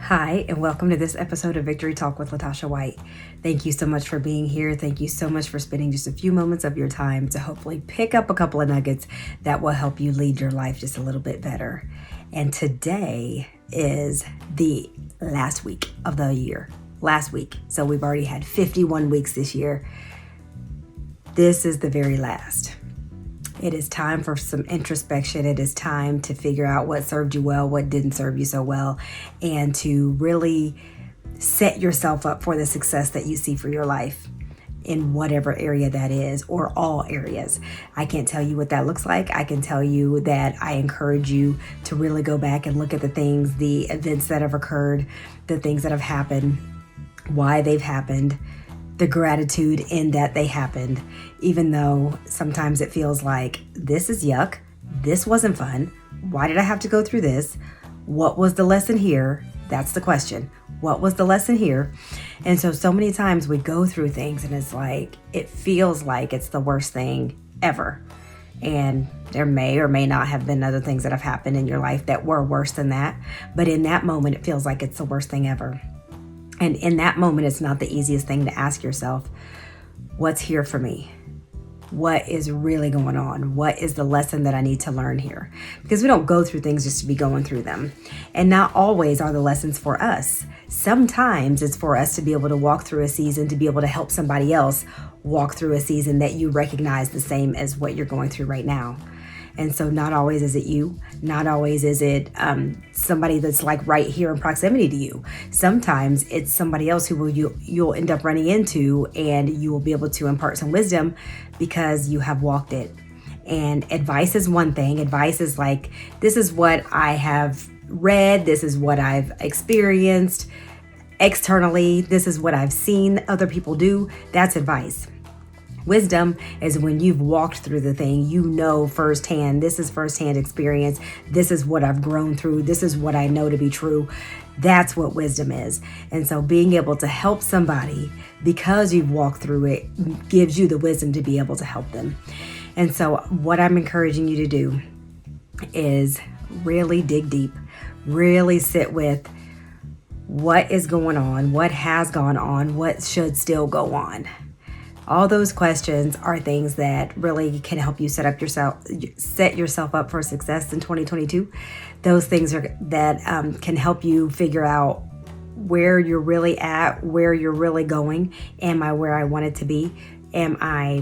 Hi, and welcome to this episode of Victory Talk with Latasha White. Thank you so much for being here. Thank you so much for spending just a few moments of your time to hopefully pick up a couple of nuggets that will help you lead your life just a little bit better. And today is the last week of the year. Last week. So we've already had 51 weeks this year. This is the very last. It is time for some introspection. It is time to figure out what served you well, what didn't serve you so well, and to really set yourself up for the success that you see for your life in whatever area that is, or all areas. I can't tell you what that looks like. I can tell you that I encourage you to really go back and look at the things, the events that have occurred, the things that have happened, why they've happened, the gratitude in that they happened, even though sometimes it feels like this is yuck, this wasn't fun, why did I have to go through this, what was the lesson here? That's the question. What was the lesson here? And so many times we go through things and it's like, it feels like it's the worst thing ever. And there may or may not have been other things that have happened in your life that were worse than that. But in that moment, it feels like it's the worst thing ever. And in that moment, it's not the easiest thing to ask yourself, what's here for me? What is really going on? What is the lesson that I need to learn here? Because we don't go through things just to be going through them. And not always are the lessons for us. Sometimes it's for us to be able to walk through a season, to be able to help somebody else walk through a season that you recognize the same as what you're going through right now. And so not always is it you, not always is it somebody that's like right here in proximity to you. Sometimes it's somebody else who you'll end up running into, and you will be able to impart some wisdom because you have walked it. And advice is one thing. Advice is like, this is what I have read, this is what I've experienced externally, this is what I've seen other people do. That's advice. Wisdom is when you've walked through the thing, you know firsthand, this is firsthand experience, this is what I've grown through, this is what I know to be true. That's what wisdom is. And so being able to help somebody because you've walked through it gives you the wisdom to be able to help them. And so what I'm encouraging you to do is really dig deep, really sit with what is going on, what has gone on, what should still go on. All those questions are things that really can help you set yourself up for success in 2022. Those things that can help you figure out where you're really at, where you're really going. Am I where I wanted to be? Am I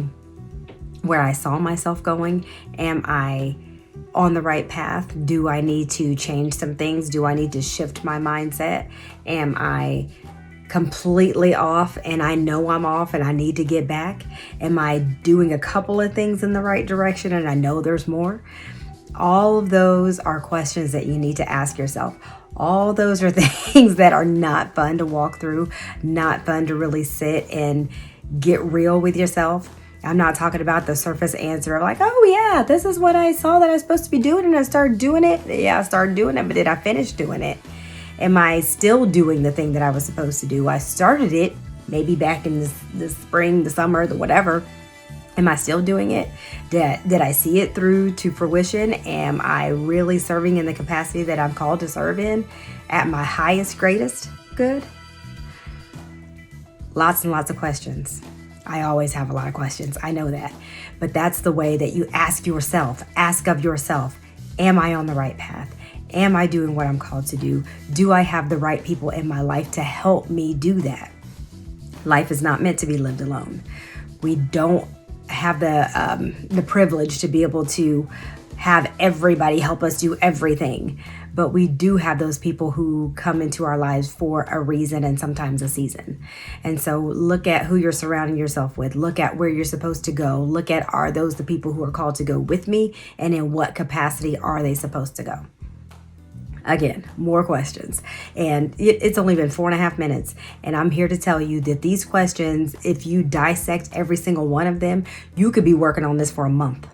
where I saw myself going? Am I on the right path? Do I need to change some things? Do I need to shift my mindset? Am I completely off and I know I'm off and I need to get back? Am I doing a couple of things in the right direction and I know there's more? All of those are questions that you need to ask yourself. All those are things that are not fun to walk through, not fun to really sit and get real with yourself. I'm not talking about the surface answer of like, oh yeah, this is what I saw that I was supposed to be doing and I started doing it. Yeah, I started doing it, but did I finish doing it? Am I still doing the thing that I was supposed to do? I started it maybe back in the spring, the summer, the whatever. Am I still doing it? Did I see it through to fruition? Am I really serving in the capacity that I'm called to serve in at my highest, greatest good? Lots and lots of questions. I always have a lot of questions. I know that. But that's the way that you ask of yourself, am I on the right path? Am I doing what I'm called to do? Do I have the right people in my life to help me do that? Life is not meant to be lived alone. We don't have the privilege to be able to have everybody help us do everything. But we do have those people who come into our lives for a reason and sometimes a season. And so look at who you're surrounding yourself with. Look at where you're supposed to go. Look at, are those the people who are called to go with me? And in what capacity are they supposed to go? Again, more questions. And it's only been 4.5 minutes. And I'm here to tell you that these questions, if you dissect every single one of them, you could be working on this for a month.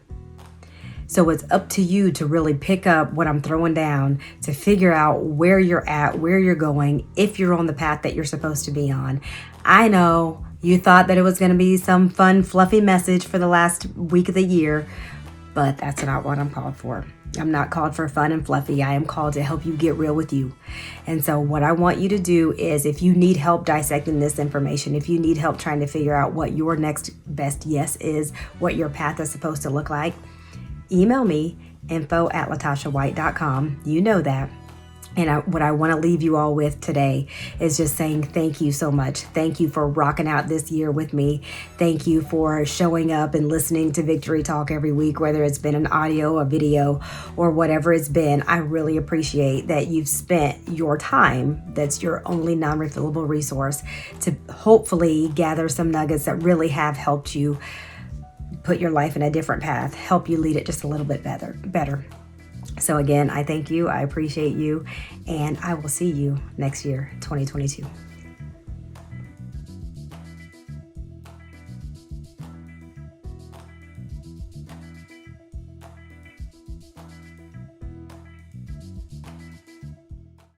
So it's up to you to really pick up what I'm throwing down, to figure out where you're at, where you're going, if you're on the path that you're supposed to be on. I know you thought that it was going to be some fun, fluffy message for the last week of the year. but that's not what I'm called for. I'm not called for fun and fluffy. I am called to help you get real with you. And so what I want you to do is, if you need help dissecting this information, if you need help trying to figure out what your next best yes is, what your path is supposed to look like, email me, info@latashawhite.com. You know that. And what I want to leave you all with today is just saying thank you so much. Thank you for rocking out this year with me. Thank you for showing up and listening to Victory Talk every week, whether it's been an audio, a video, or whatever it's been. I really appreciate that you've spent your time, that's your only non-refillable resource, to hopefully gather some nuggets that really have helped you put your life in a different path, help you lead it just a little bit better. So again, I thank you, I appreciate you, and I will see you next year, 2022.